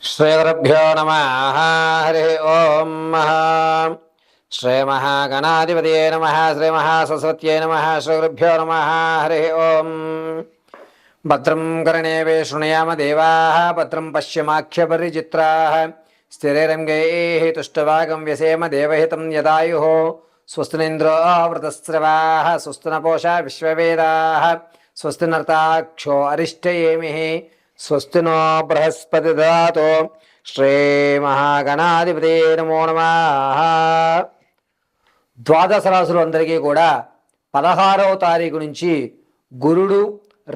శ్రీగురుభ్యో నమః. హరి ఓం. శ్రీమహాగణాధిపతయే నమః. శ్రీమహాసరస్వత్యై నమః. శ్రీగురుభ్యో నమః. హరి ఓం. భద్రం కర్ణేభిः శృణుయామ దేవాः. భద్రం పశ్యమాఖ్యపరిచిత్రాः. స్థిరైరంగైः తుష్టవాగం వ్యసేమ దేవహితం యదాయుः. స్వస్తి నింద్రో వృతస్రవాः. స్వస్తి నపూషా విశ్వవేదాः. స్వస్తి నర్తాక్షో అరిష్టయేమిః. స్వస్తి నో బృహస్పతి దదాతు. శ్రీమహాగణాధిపతే నమో నమః. ద్వాదశ రాశులు అందరికీ కూడా 16వ తారీఖు నుంచి గురుడు,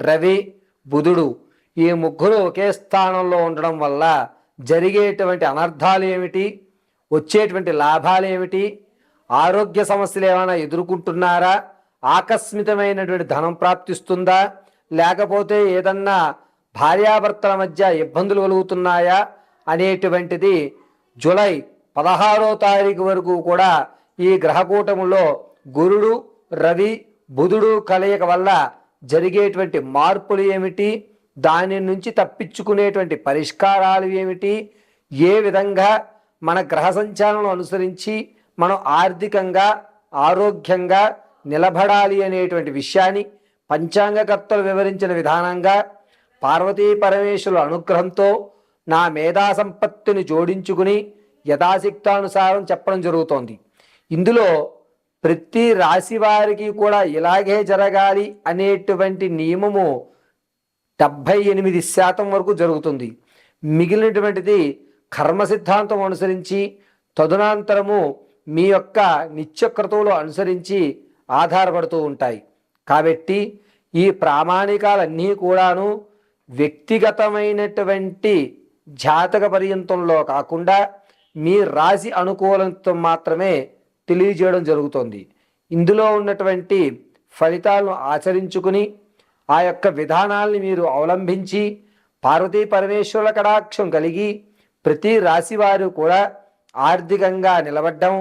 రవి, బుధుడు ఈ ముగ్గురు ఒకే స్థానంలో ఉండడం వల్ల జరిగేటువంటి అనర్థాలు ఏమిటి, వచ్చేటువంటి లాభాలు ఏమిటి, ఆరోగ్య సమస్యలు ఏమైనా ఎదుర్కొంటున్నారా, ఆకస్మికమైనటువంటి ధనం ప్రాప్తిస్తుందా, లేకపోతే ఏదన్నా భార్యాభర్తల మధ్య ఇబ్బందులు కలుగుతున్నాయా అనేటువంటిది జూలై 16వ తారీఖు వరకు కూడా ఈ గ్రహకూటములో గురుడు, రవి, బుధుడు కలయిక వల్ల జరిగేటువంటి మార్పులు ఏమిటి, దాని నుంచి తప్పించుకునేటువంటి పరిష్కారాలు ఏమిటి, ఏ విధంగా మన గ్రహ సంచాలను అనుసరించి మనం ఆర్థికంగా ఆరోగ్యంగా నిలబడాలి అనేటువంటి విషయాన్ని పంచాంగకర్తలు వివరించిన విధానంగా పార్వతీ పరమేశ్వరుల అనుగ్రహంతో నా మేధా సంపత్తిని జోడించుకుని యథాశక్తానుసారం చెప్పడం జరుగుతోంది. ఇందులో ప్రతి రాశి వారికి కూడా ఇలాగే జరగాలి అనేటువంటి నియమము 78% వరకు జరుగుతుంది. మిగిలినటువంటిది కర్మ సిద్ధాంతం అనుసరించి తదునంతరము మీ యొక్క నిత్యక్రతువులు అనుసరించి ఆధారపడుతూ ఉంటాయి. కాబట్టి ఈ ప్రామాణికాలన్నీ కూడాను వ్యక్తిగతమైనటువంటి జాతక పర్యంతంలో కాకుండా మీ రాశి అనుకూలంతో మాత్రమే తెలియజేయడం జరుగుతుంది. ఇందులో ఉన్నటువంటి ఫలితాలను ఆచరించుకుని ఆ యొక్క విధానాల్ని మీరు అవలంబించి పార్వతీ పరమేశ్వరుల కటాక్షం కలిగి ప్రతి రాశి వారు కూడా ఆర్థికంగా నిలబడ్డం,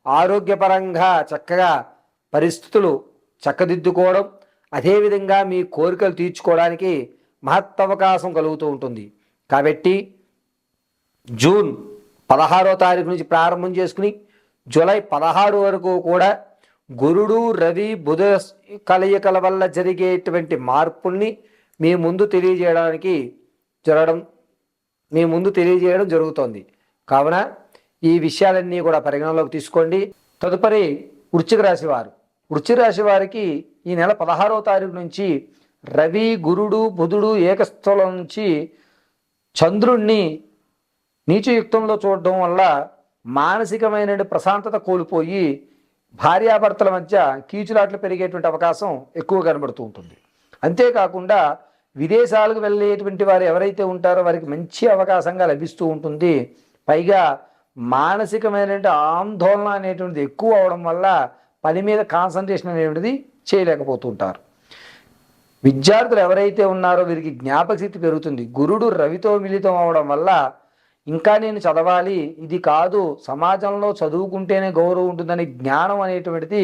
ఆరోగ్యపరంగా చక్కగా పరిస్థితులు చక్కదిద్దుకోవడం, అదేవిధంగా మీ కోరికలు తీర్చుకోవడానికి మహత్తవకాశం కలుగుతూ ఉంటుంది. కాబట్టి జూన్ 16వ తారీఖు నుంచి ప్రారంభం చేసుకుని జూలై 16 వరకు కూడా గురుడు, రవి, బుధ కలయికల వల్ల జరిగేటువంటి మార్పుల్ని మీ ముందు తెలియజేయడం జరుగుతోంది. కావున ఈ విషయాలన్నీ కూడా పరిగణలోకి తీసుకోండి. తదుపరి వృశ్చిక రాశి వారు. వృశ్చిక రాశి వారికి ఈ నెల 16వ తారీఖు నుంచి రవి, గురుడు, బుధుడు ఏకస్థలం నుంచి చంద్రుణ్ణి నీచయుక్తంలో చూడడం వల్ల మానసికమైన ప్రశాంతత కోల్పోయి భార్యాభర్తల మధ్య కీచులాట్లు పెరిగేటువంటి అవకాశం ఎక్కువ కనబడుతూ ఉంటుంది. అంతేకాకుండా విదేశాలకు వెళ్ళేటువంటి వారు ఎవరైతే ఉంటారో వారికి మంచి అవకాశంగా లభిస్తూ ఉంటుంది. పైగా మానసికమైన ఆందోళన అనేటువంటిది ఎక్కువ అవడం వల్ల పని మీద కాన్సన్ట్రేషన్ అనేటువంటిది చేయలేకపోతుంటారు. విద్యార్థులు ఎవరైతే ఉన్నారో వీరికి జ్ఞాపక శక్తి పెరుగుతుంది. గురుడు రవితో మిళితం అవడం వల్ల ఇంకా నేను చదవాలి, ఇది కాదు, సమాజంలో చదువుకుంటేనే గౌరవం ఉంటుందని జ్ఞానం అనేటువంటిది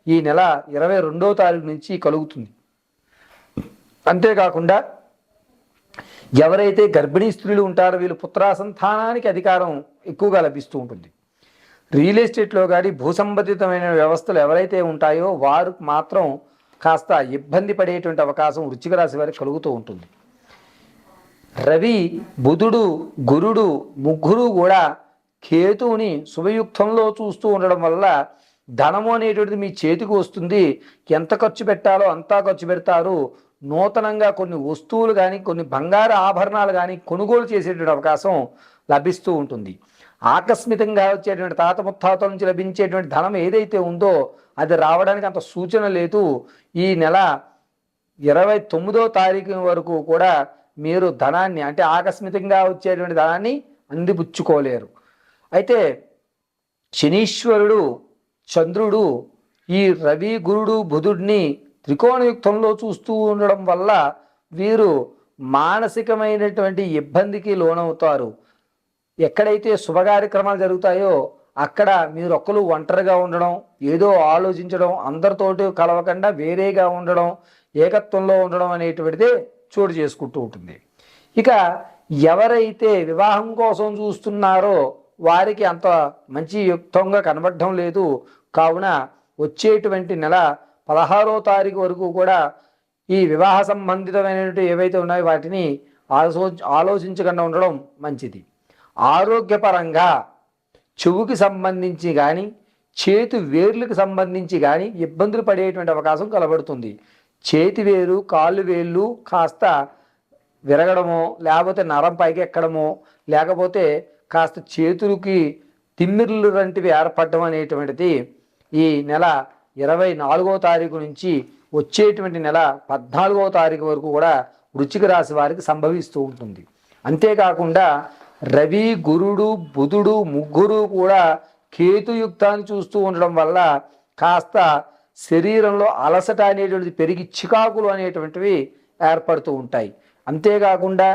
ఈ నెల 22వ తారీఖు నుంచి కలుగుతుంది. అంతేకాకుండా ఎవరైతే గర్భిణీ స్త్రీలు ఉంటారో వీళ్ళు పుత్రాసంతానానికి అధికారం ఎక్కువగా లభిస్తూ ఉంటుంది. రియల్ ఎస్టేట్లో కానీ భూసంబంధితమైన వ్యవస్థలు ఎవరైతే ఉంటాయో వారు మాత్రం కాస్త ఇబ్బంది పడేటువంటి అవకాశం వృశ్చిక రాశి వారికి కలుగుతూ ఉంటుంది. రవి, బుధుడు, గురుడు ముగ్గురు కూడా కేతువుని శుభయుక్తంలో చూస్తూ ఉండడం వల్ల ధనము అనేటువంటిది మీ చేతికి వస్తుంది. ఎంత ఖర్చు పెట్టాలో అంతా ఖర్చు పెడతారు. నూతనంగా కొన్ని వస్తువులు కానీ కొన్ని బంగారు ఆభరణాలు కానీ కొనుగోలు చేసేటువంటి అవకాశం లభిస్తూ ఉంటుంది. ఆకస్మికంగా వచ్చేటువంటి తాత ముత్తాతల నుంచి లభించేటువంటి ధనం ఏదైతే ఉందో అది రావడానికి అంత సూచన లేదు. ఈ నెల 29వ తారీఖు వరకు కూడా మీరు ధనాన్ని అంటే ఆకస్మికంగా వచ్చేటువంటి ధనాన్ని అందిపుచ్చుకోలేరు. అయితే శనీశ్వరుడు, చంద్రుడు ఈ రవి, గురుడు, బుధుడిని త్రికోణయుక్తంలో చూస్తూ ఉండడం వల్ల వీరు మానసికమైనటువంటి ఇబ్బందికి లోనవుతారు. ఎక్కడైతే శుభ కార్యక్రమాలు జరుగుతాయో అక్కడ మీరు ఒక్కరు ఒంటరిగా ఉండడం, ఏదో ఆలోచించడం, అందరితోటి కలవకుండా వేరేగా ఉండడం, ఏకత్వంలో ఉండడం అనేటువంటిదే చోటు చేసుకుంటూ ఉంటుంది. ఇక ఎవరైతే వివాహం కోసం చూస్తున్నారో వారికి అంత మంచి యుక్తంగా కనబడడం లేదు. కావున వచ్చేటువంటి నెల 16వ తారీఖు వరకు కూడా ఈ వివాహ సంబంధితమైనటువంటి ఏవైతే ఉన్నాయో వాటిని ఆలోచించకుండా ఉండడం మంచిది. ఆరోగ్యపరంగా చెవుకి సంబంధించి కానీ చేతి వేర్లకు సంబంధించి కానీ ఇబ్బందులు పడేటువంటి అవకాశం కనబడుతుంది. చేతి వేరు కాళ్ళు వేళ్ళు కాస్త విరగడమో లేకపోతే నరం పైకి ఎక్కడమో లేకపోతే కాస్త చేతులకి తిమ్మిర్లు వంటివి ఏర్పడడం అనేటువంటిది ఈ నెల 24వ తారీఖు నుంచి వచ్చేటువంటి నెల 14వ తారీఖు వరకు కూడా వృశ్చిక రాశి వారికి సంభవిస్తూ ఉంటుంది. అంతేకాకుండా రవి గురుడు బుధుడు ముగ్గురు కూడా కేతుయుక్తాన్ని చూస్తూ ఉండడం వల్ల కాస్త శరీరంలో అలసట అనేటువంటిది పెరిగి చికాకులు అనేటువంటివి ఏర్పడుతూ ఉంటాయి. అంతేకాకుండా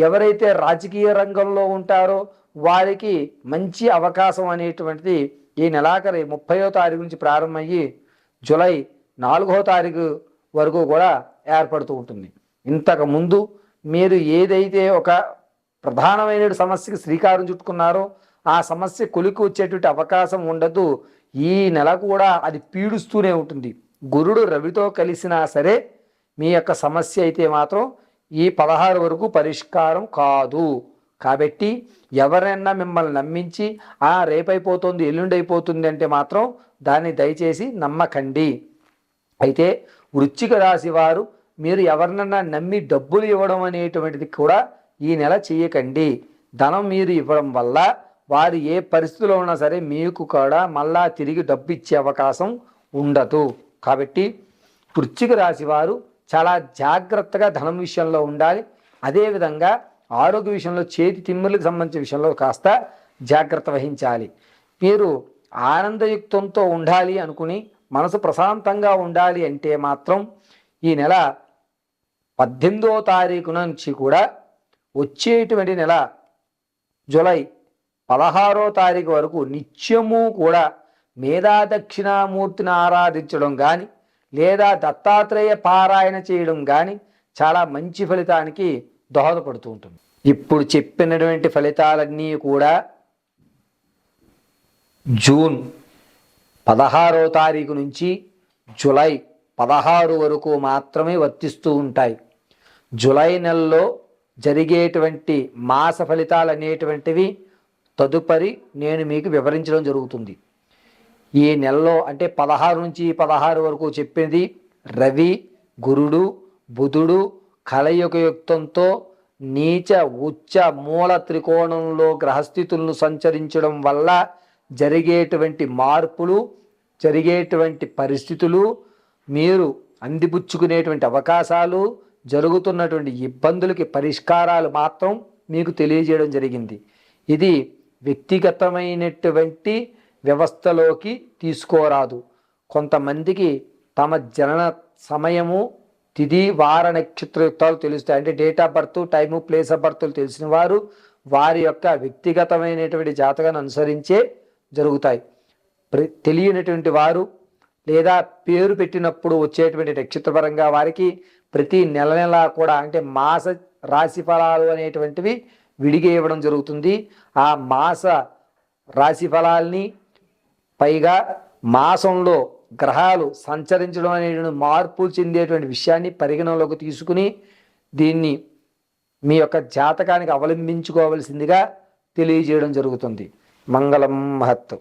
ఎవరైతే రాజకీయ రంగంలో ఉంటారో వారికి మంచి అవకాశం అనేటువంటిది ఈ నెలాఖరి 30వ తారీఖు నుంచి ప్రారంభమయ్యి జూలై 4వ తారీఖు వరకు కూడా ఏర్పడుతూ ఉంటుంది. ఇంతకుముందు మీరు ఏదైతే ఒక ప్రధానమైన సమస్యకి శ్రీకారం చుట్టుకున్నారో ఆ సమస్య కొలికి వచ్చేటువంటి అవకాశం ఉండదు. ఈ నెల కూడా అది పీడుస్తూనే ఉంటుంది. గురుడు రవితో కలిసినా సరే మీ యొక్క సమస్య అయితే మాత్రం ఈ 16 వరకు పరిష్కారం కాదు. కాబట్టి ఎవరైనా మిమ్మల్ని నమ్మించి రేపైపోతుంది ఎల్లుండి అయిపోతుంది అంటే మాత్రం దాన్ని దయచేసి నమ్మకండి. అయితే వృశ్చిక రాశి వారు మీరు ఎవరినన్నా నమ్మి డబ్బులు ఇవ్వడం అనేటువంటిది కూడా ఈ నెల చేయకండి. ధనం మీరు ఇవ్వడం వల్ల వారు ఏ పరిస్థితిలో ఉన్నా సరే మీకు కూడా మళ్ళా తిరిగి డబ్బు ఇచ్చే అవకాశం ఉండదు. కాబట్టి వృశ్చిక రాశి వారు చాలా జాగ్రత్తగా ధనం విషయంలో ఉండాలి. అదేవిధంగా ఆరోగ్య విషయంలో చేతి తిమ్మిర్లకు సంబంధించిన విషయంలో కాస్త జాగ్రత్త వహించాలి. మీరు ఆనందయుక్తంతో ఉండాలి అనుకుని మనసు ప్రశాంతంగా ఉండాలి అంటే మాత్రం ఈ నెల 18వ తారీఖు నుంచి కూడా వచ్చేటువంటి నెల జూలై 16వ తారీఖు వరకు నిత్యము కూడా మేధా దక్షిణామూర్తిని ఆరాధించడం కానీ లేదా దత్తాత్రేయ పారాయణ చేయడం కానీ చాలా మంచి ఫలితానికి దోహదపడుతూ ఉంటుంది. ఇప్పుడు చెప్పినటువంటి ఫలితాలన్నీ కూడా జూన్ 16వ తారీఖు నుంచి జూలై 16 వరకు మాత్రమే వర్తిస్తూ ఉంటాయి. జూలై నెలలో జరిగేటువంటి మాస ఫలితాలు అనేటువంటివి తదుపరి నేను మీకు వివరించడం జరుగుతుంది. ఈ నెలలో అంటే 16 నుంచి 16 వరకు చెప్పింది రవి గురుడు బుధుడు కలయుగయుక్తంతో నీచ ఉచ్చ మూల త్రికోణంలో గ్రహస్థితులను సంచరించడం వల్ల జరిగేటువంటి మార్పులు జరిగేటువంటి పరిస్థితులు మీరు అందిపుచ్చుకునేటువంటి అవకాశాలు జరుగుతున్నటువంటి ఇబ్బందులకి పరిష్కారాలు మాత్రం మీకు తెలియజేయడం జరిగింది. ఇది వ్యక్తిగతమైనటువంటి వ్యవస్థలోకి తీసుకోరాదు. కొంతమందికి తమ జనన సమయము తిథి వార నక్షత్రయుక్తాలు తెలుస్తాయి. అంటే date of birth time place of బర్త్లు తెలిసిన వారు వారి యొక్క వ్యక్తిగతమైనటువంటి జాతకాన్ని అనుసరించే జరుగుతాయి. తెలియనటువంటి వారు లేదా పేరు పెట్టినప్పుడు వచ్చేటువంటి నక్షత్రపరంగా వారికి ప్రతి నెల నెల కూడా అంటే మాస రాశి ఫలాలు అనేటువంటివి విడిగా ఇవ్వడం జరుగుతుంది. ఆ మాస రాశి ఫలాల్ని పైగా మాసంలో గ్రహాలు సంచరించడం అనేటువంటి మార్పులు చెందేటువంటి విషయాన్ని పరిగణనలోకి తీసుకుని దీన్ని మీ యొక్క జాతకానికి అవలంబించుకోవలసిందిగా తెలియజేయడం జరుగుతుంది. మంగళం మహత్తు.